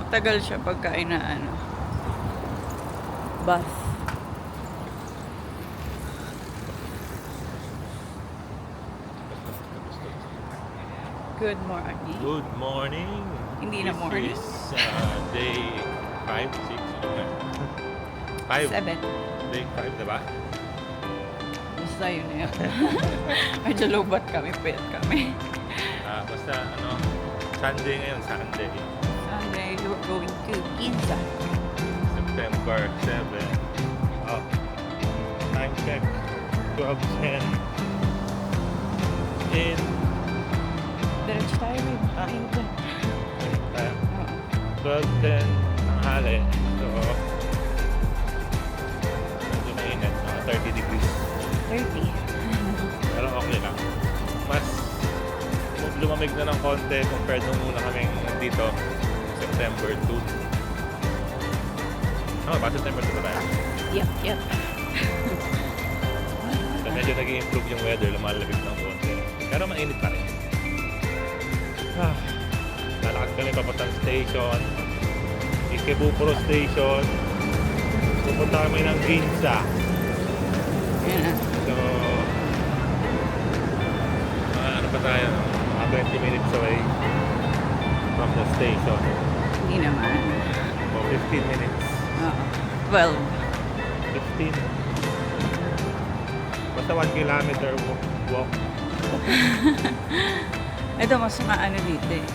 Tagal siya pagka inaano. Bus. Good morning. Good morning. Hindi na morning. This is day 5, 6, 5. 7. Day 5, diba? Basta yun na yun. Medyo lobat kami, pet kami. Basta Sunday ngayon, Sunday. Sunday, we're going to Ginza. September 7. Oh, time check. 12:10. In Diretso tayo rin. Ayun ba? 12:10 ng hali. So, medyo mainit. 30 degrees. 30. Pero okay lang. Mas lumamig na ng konti compared nung muna kaming dito September 2. Ba September 2 ba tayo? Yep. So, medyo nag-i-improve yung weather, lumalabig ng konti. Pero mainit pa rin. Lalakad kami papuntang station, Ikebukuro Station. Pupunta kami ng Ginza. Yan na. So, ano pa tayo? 20 minutes away from the station. Hindi naman. So, 15 minutes. Oo. 12. 15. Basta 1 kilometer walk. Ito mas maano dito eh.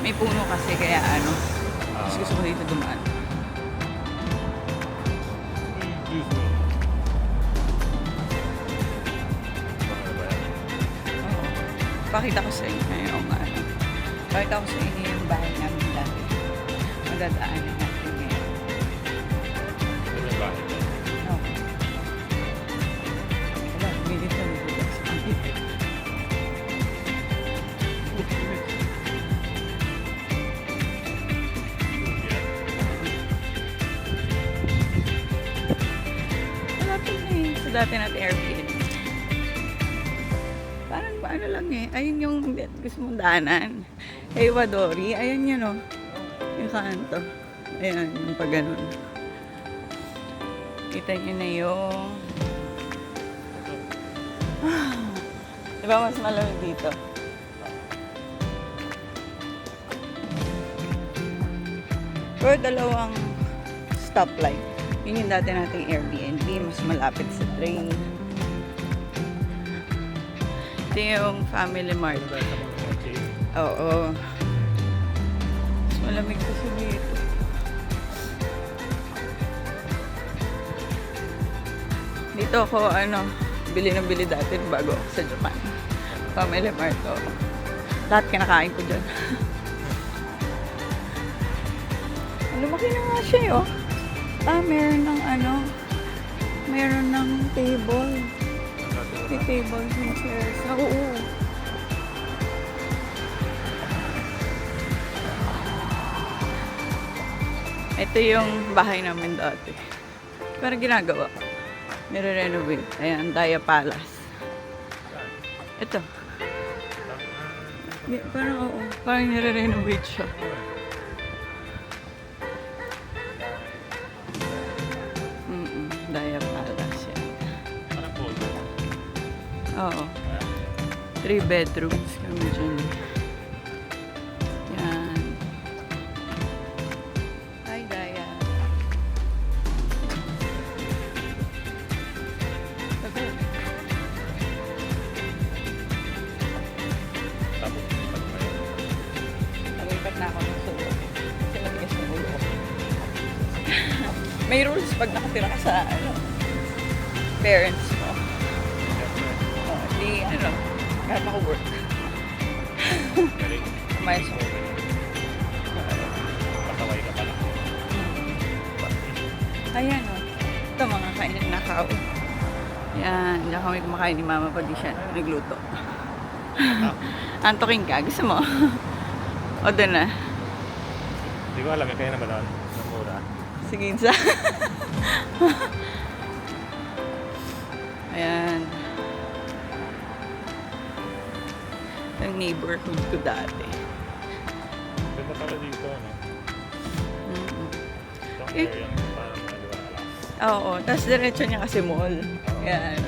May puno kasi kaya ano. Mas gusto ko dito dumaan. Excuse me. Ano ba yan? Oo. Pakita ko sa inyo yung ano. Pakita ko sa inyo yung bahay namin dati. Madadaanan natin ngayon. Ano yung bahay ko? Oo. Wala, minit na nilulog sa amin. Malapit na eh. Sa dati natin Airbnb. Parang ano lang eh. Ayun yung gusto mong daanan. Ewadori. Ayan yun oh. Yung kanto. Ayan, yung pag ganun. Kita nyo na yung... Diba mas malamig dito? Pero dalawang stoplight. Yun yung dati nating Airbnb. Mas malapit sa train. Ito yung Family Mart. Ano tayo sa mga chain? Oo. Mas malamig kasi dito. Dito ako, bili ng bili dati bago ako sa Japan. Family Mart, oo. Lahat kinakain ko dyan. Lumaki na nga siya, oh. Meron ng meron ng table. May tables and chairs. Oo. Ito yung bahay namin dati. Parang ginagawa. Nire-renovate. Ayan, Daya Palace. Ito. Parang oo. Parang nire-renovate siya. Daya Palace yan. Parang cold. Oo. 3 bedrooms kami dyan. Yan. Hi, Daya. Okay. Tapos, pag may Nalipat na ako ng sulo. Kasi matigas na ulo ko. May rules pag nakatira ka sa, parents mo. Di, kahit maka-work. galing. Umayos mo. Pasaway ka pala. Ayan, oh. Ito, mga kainin na kao. Yan, hindi kami kumakain ni Mama pag di siya nagluto. Antokin ka, gusto mo? O doon na. Hindi ko alam, kaya na ba doon? Ang mura. Sige, Ginza. Ayan. Ang neighborhood ko dati. Ganda pala dito, no? Eh, Yung parang naliwala. oo, tapos diretso niya kasi mall. Yan.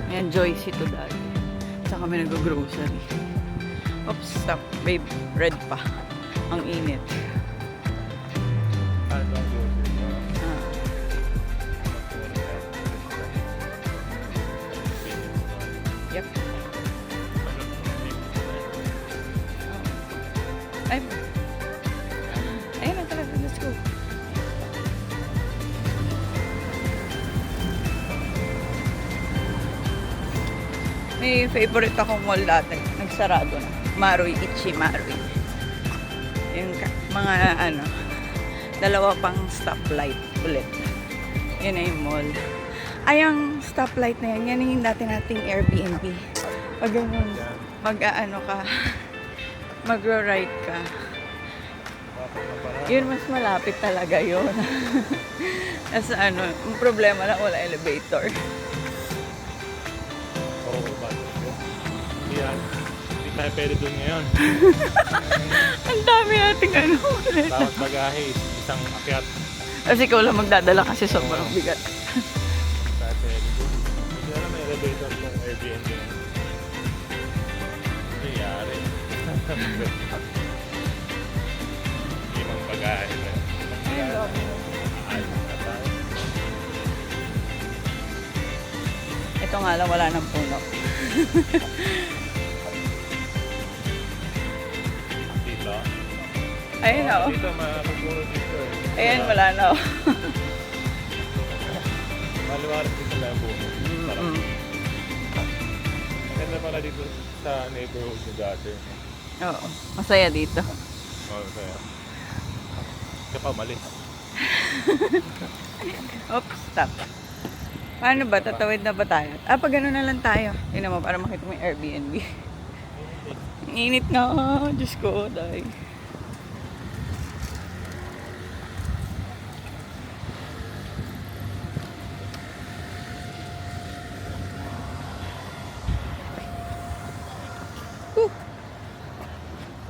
Yan, Joyce ito dati. Saka kami nag-grocery. Oops, stop. Babe, red pa. Ang init. Ano ang grocery mo? Ah. Yep. Ay, ayun na talaga. Let's go. May favorite akong mall dati. Nagsarado na. Maruy, Ichi Maruy. Yung mga ano, dalawa pang stoplight ulit. Yun na yung mall. Ay, ang stoplight na yan, yan yung dati nating Airbnb. Pag ganun, mag-ano ka, magro-right ka. Yun, mas malapit talaga yun. As ano, ang problema lang, wala elevator. Oo, bakit yun? Hindi yan. Hindi tayo pwede dun ngayon. Ang dami nating ano. Bawat bagahe, isang akyat. Kasi ikaw lang magdadala kasi sobrang bigat. Tayo pwede dun. Hindi alam may elevator ng Airbnb. Nangyari. Limang bagahe na. Ayos na tayo. Ito nga lang, wala ng puno. Dito. Ayun o. Dito, makapagpuro dito eh. Ayan, wala na o. Maliwanag dito lang po. Mm. Maganda pala dito sa neighborhood ni dati. Oo, masaya dito. Oo, kaya. Kaya pa, malis. Oops, stop. Paano ba? Tatawid na ba tayo? Ah, pag gano'n na lang tayo. Yun naman, para makita mo yung Airbnb. Ang init na. Diyos ko, dahil.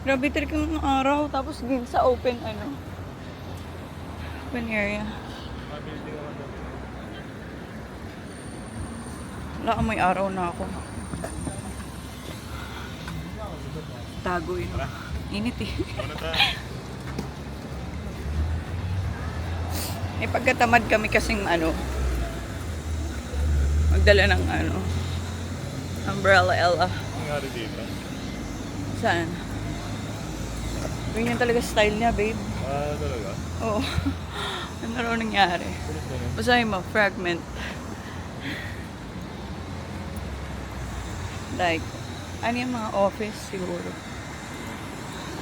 Grabe talaga ng araw. Tapos din sa open, ano. Open area. Wala may araw na ako. Tago yun. Init eh. Ano tayo? Eh pagkatamad kami kasing ano, magdala ng ano, umbrella Ella. Ang nangyari dito? Saan? Ganyan talaga style niya, babe. Ah, talaga? Oo. Ano raw nangyari? Kulit na yun. Basahin mo, fragment. Like, ano yung mga office siguro.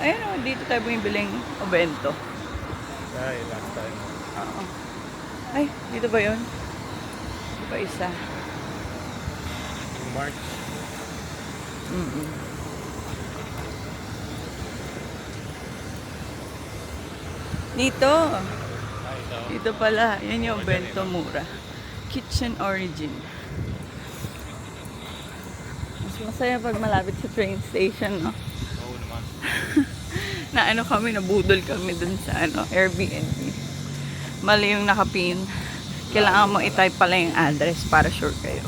Ayun o, dito tayo bumibiling obento. Ay, last time. Oo. Ay, dito ba yun? Dito pa isa. Yung March. Mm-mm. Dito. Ay, ito. Dito pala. Yan yung bento mura. Kitchen Origin. Mas masaya pag malapit sa train station, no? Oo naman. Na ano kami, nabudol kami dun sa ano, Airbnb. Mali yung nakapin. Kailangan mo i-type pala yung address para sure kayo.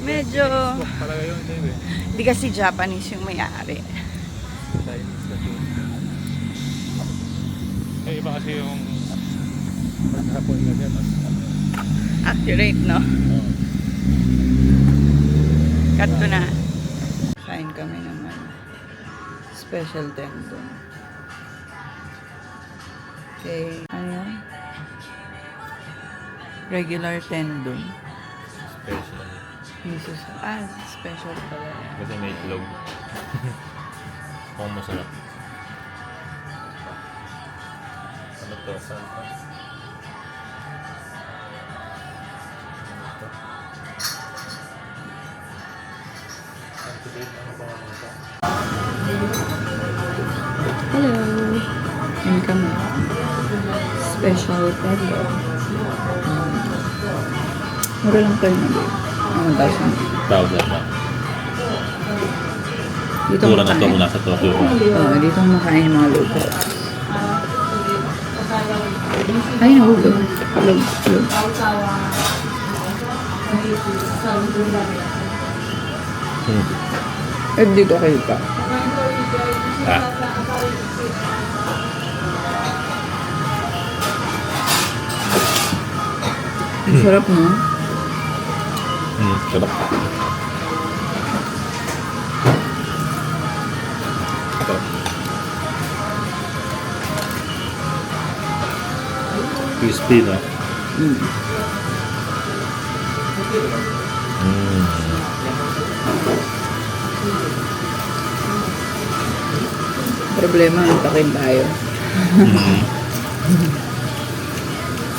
Medyo, Book talaga yun, Dave. di kasi Japanese yung may-ari. Chinese na to. Eh, iba kasi yung paghapon na dyan. Accurate, no? Oo. Cut ko na. Kain kami ng ano, special tendon. Okay, ano yan? Regular tendon. Special. Jesus. Ah, special pala. Kasi may itlog. Mukhang masarap. Ano to? Saan to? Ano ba ito? Hello. Welcome. Special tendon. Mura lang tayo na babe. 1,000. 1,000 ba? Dito Mura na to kumakain. kung nasa Tokyo ka. Oo, dito kumakain yung mga locals. Ay, nahulog. Hulog, hulog. Eh, dito kayo pa. Ah, Ang sarap, no? sarap. Sarap. Crispy, no? Mm. Mm. Problema, antakin tayo. Mm.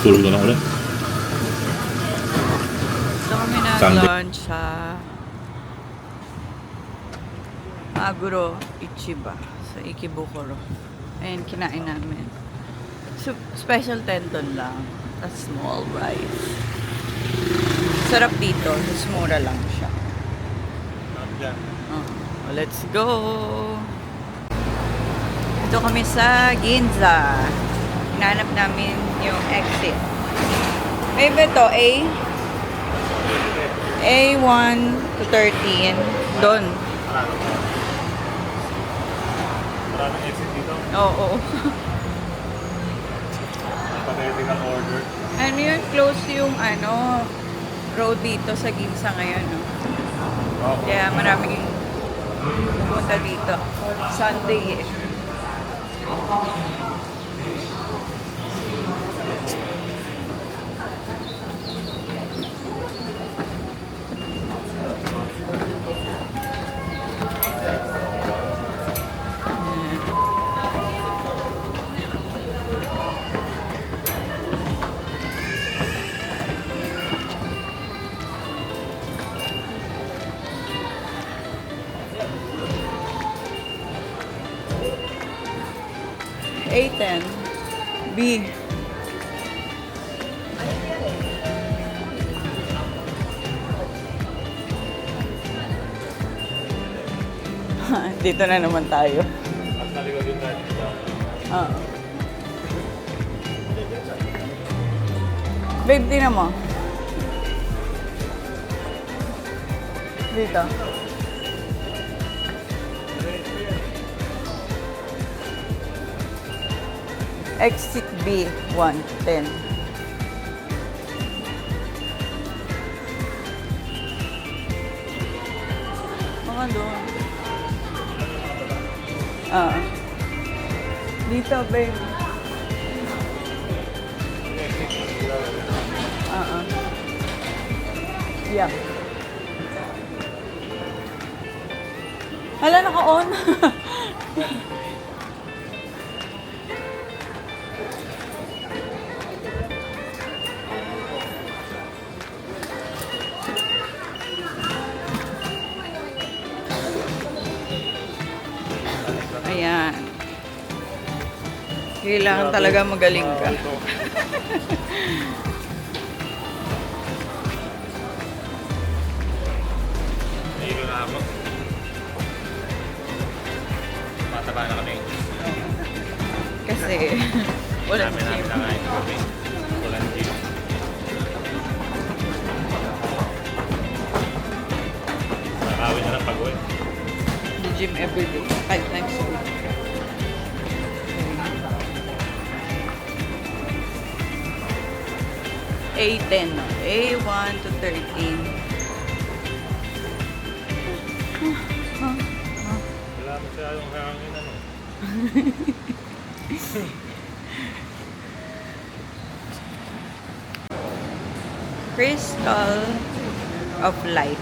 Tulog na lang ulit. So kami Sunday. nag-lunch sa Aguro Ichiba sa Ikebukuro. Ayun, kinain namin. So, special tenton lang. A small rice. Sarap dito. Mas mura lang siya. Oh, let's go! Ito kami sa Ginza. Hinanap namin yung exit. Maybe ito, A1 to 13. Doon. Maraming exit dito. Oo. Pwede kang order. Ano yun? Close yung road dito sa Ginza ngayon. No? Kaya maraming pupunta dito. Sunday eh. A10 B. Dito na naman tayo. At naligod din tayo dito. Oo. Babe, tingnan mo. Dito. Exit B, 110. Baka doon. Dito, babe. Yeah. Hala, naka-on. Ayan. Kailangan talaga magaling ka. Nahilo na ako. Mataba na kami. Kasi walang Namin gym. nakain kami. Walang gym. Nakawin na lang pag-uwi. The gym every day. 5 times a week. A10. A1 to 13. Wala masyadong hangin ano. Crystal of light.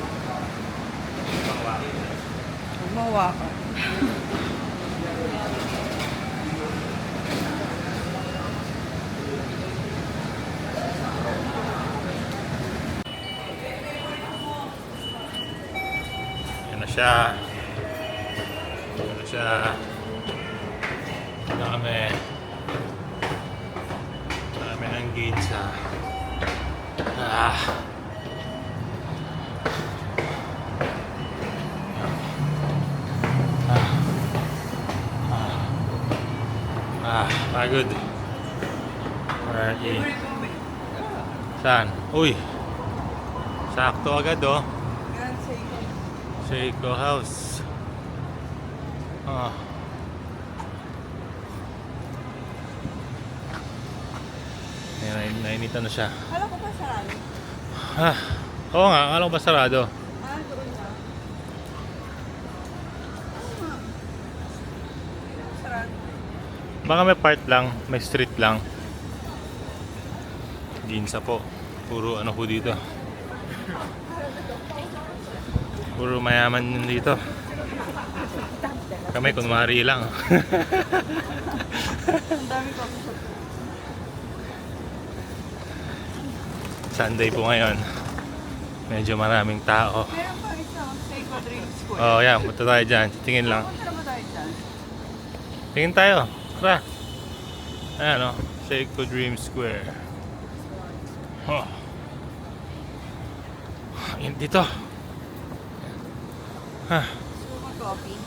Gumawa ka. Yan na siya. Yan na siya. Dami ng gate sa Pagod. RE. Saan? Uy! Sakto agad oh. Seiko House. Nainitan na siya. Alam ko pa sarado. Oo nga, akala ko ba sarado? Doon na. Sarado. Baka may part lang, may street lang. Ginsa po. Puro ano po dito. Puro mayaman yun dito. Kami kunwari lang. Ang dami ko. Sunday po ngayon. Medyo maraming tao. Meron pa isang Seiko Dream Square. Oh, yan. Punta tayo dyan. Tingin lang. Punta ba tayo dyan? Tingin tayo. Tara. Ayan o. Seiko Dream Square. Oh. Ayan dito. Mag-coffee.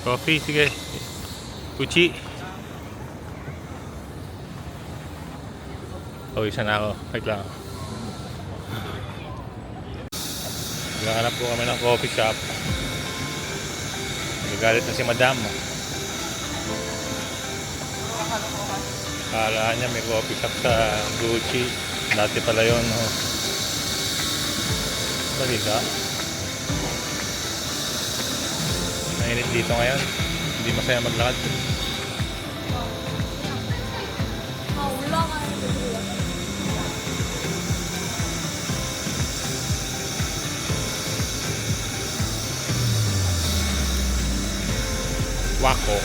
Coffee, sige. Kuchi. Oh, isa na ako. Wait lang. Naghahanap po kami ng coffee shop. Nagagalit na si madam. Akala niya may coffee shop sa Gucci. Dati pala yun. Oh. Bali ka? Mainit dito ngayon. Hindi masaya maglakad. Wako.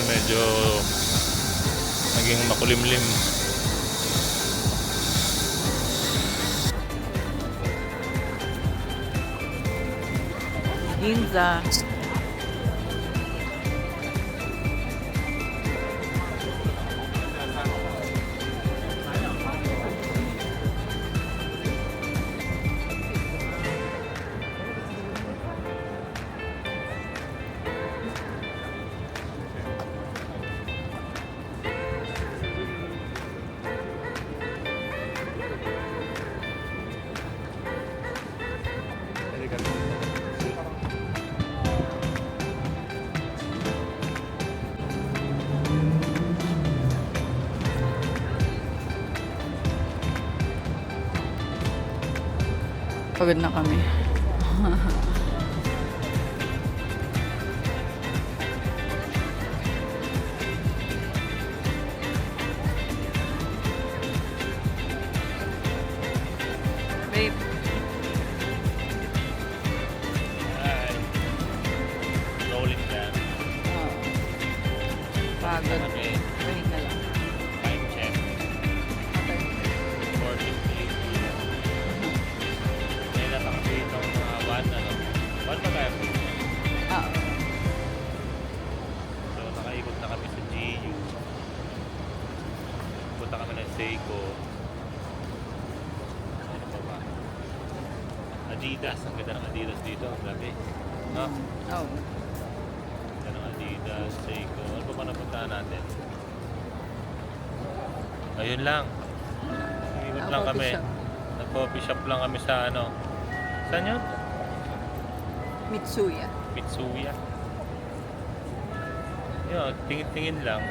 Medyo naging makulimlim. Ginza. Pagod na kami. Babe. Hi. Rolling down. Pagod. Okay. Wait na lang. Time check. 4:50. May natang dito mga 1 ano. 1 pa tayo. Oo. So nakaikot na kami sa GU. Punta kami ng Seiko. Ano pa ba? Adidas. Ang ganda ng Adidas dito. Ang gabi. No? Oo. Ganda ng Adidas, Seiko. Ano pa ba napuntahan natin? Ayun lang. Ikot lang kami. Nag-coffee shop lang kami sa ano. Saan yun? Mitsuya. Mitsuya. Yun, tingin-tingin lang.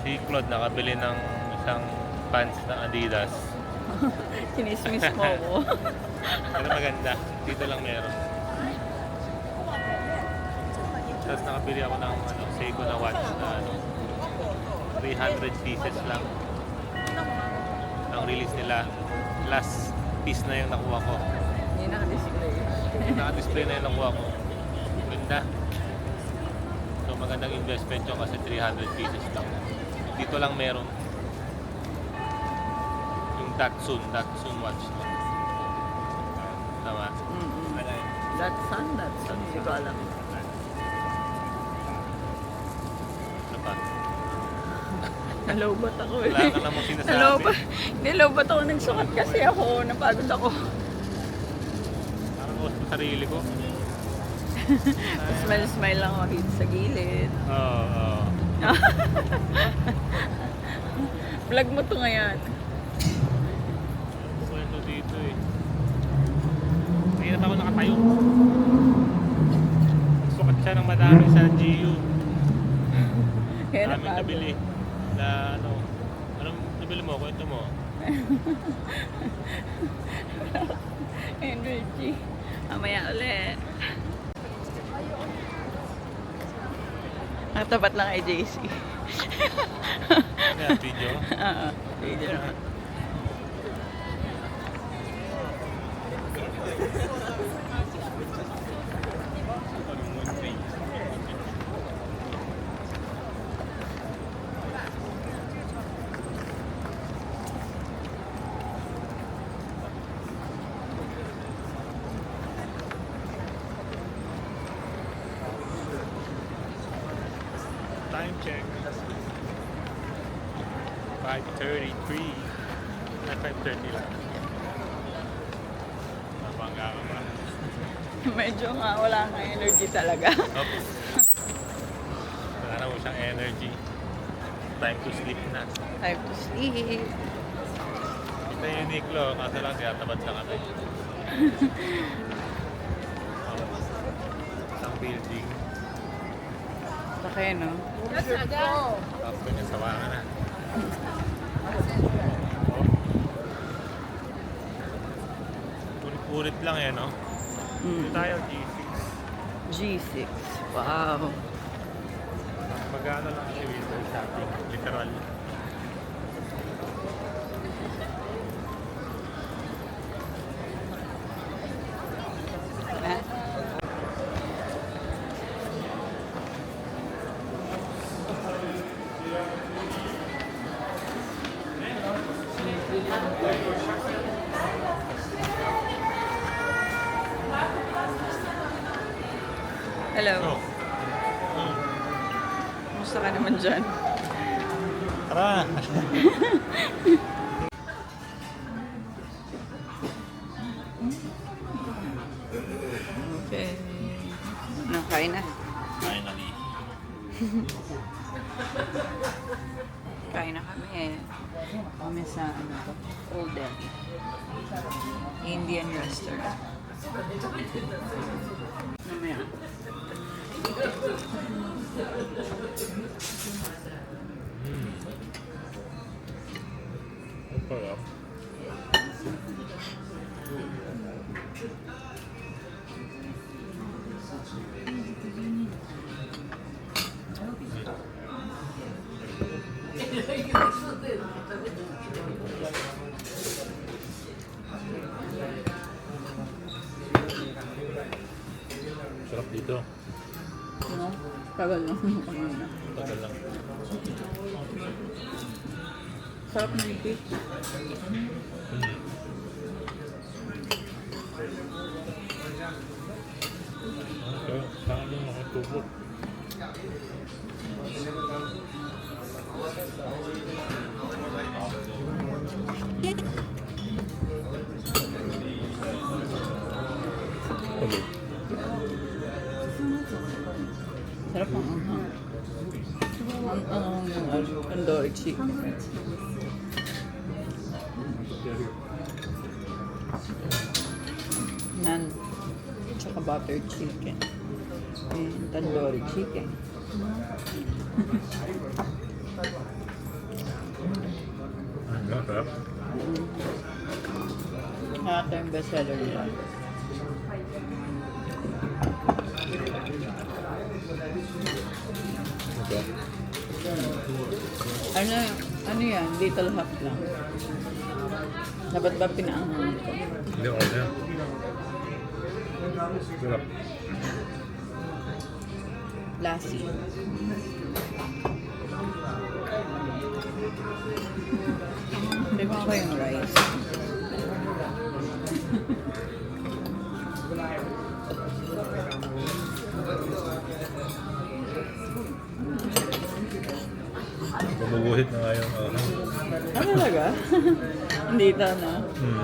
Si Claude nakabili ng isang pants ng Adidas. Kinismis mo ko. Pero maganda. Dito lang meron. Tapos nakabili ako ng ano, Seiko na watch na ano, 300 pieces lang. Ang release nila, last piece na yung nakuha ko. Hindi naka-display. Naka-display na yung nakuha ko. Ganda. So magandang investment yun kasi 300 pieces lang. Dito lang meron. Yung Datsun watch. Tama? That's sun. Hindi ko alam. Ano pa? Nalobat ako eh. Wala ka namang sinasabi. Nalobat ako. Nagsukat kasi ako. Napagod ako. Parang sa sarili ko. Smile lang ako dito sa gilid. Oo, oo. Vlog mo to ngayon. Kwento dito eh. Mahirap ako nakatayo. Sukat siya ng madami sa GU. Kaya Daming napagod. nabili. Na ano, anong nabili mo? Kwento mo. Energy. Mamaya ulit. Nakatapat lang kay JC. Ano yan, video? Oo, video lang. Time check. 5:33. Na 5:30 lang. Mabangga ka ba? Medyo nga wala nga energy talaga. Opo. Wala na mo siyang energy. Time to sleep na. Time to sleep. Ito yung Uniqlo, kaso lang tinatabad na kami. Isang building. Laki, no? Tapos ko niya, sawa ka na. Ulit lang eh, no? Dito tayo, G6. G6. Wow. Magkano lang si window shopping, literal. Ah. Hello. So, Kumusta ka naman dyan? tara! Okay. Ano, kain na? Finally. Kain na kami. Kami sa ano to? Old Delhi. Indian restaurant. Mamaya. Sarap. Sarap dito. Ano? Tagal lang. Kanina. Tagal lang. Sarap na yung cake. Okay, saan yung nakatubot? Ulit. Sarap ang anghang. Ang anghang yung tandoori chicken. Naan. Tsaka butter chicken. And tandoori chicken. Sarap. Ito yung bestseller nila. Okay. Ano yan? Little half lang. Dapat ba pinaanghang ito? Hindi, okay na. Sarap. Lassi. Tingnan ko yung rice. Bumubuhit na nga yung Ah, talaga? Hindi ito, no? Hmm.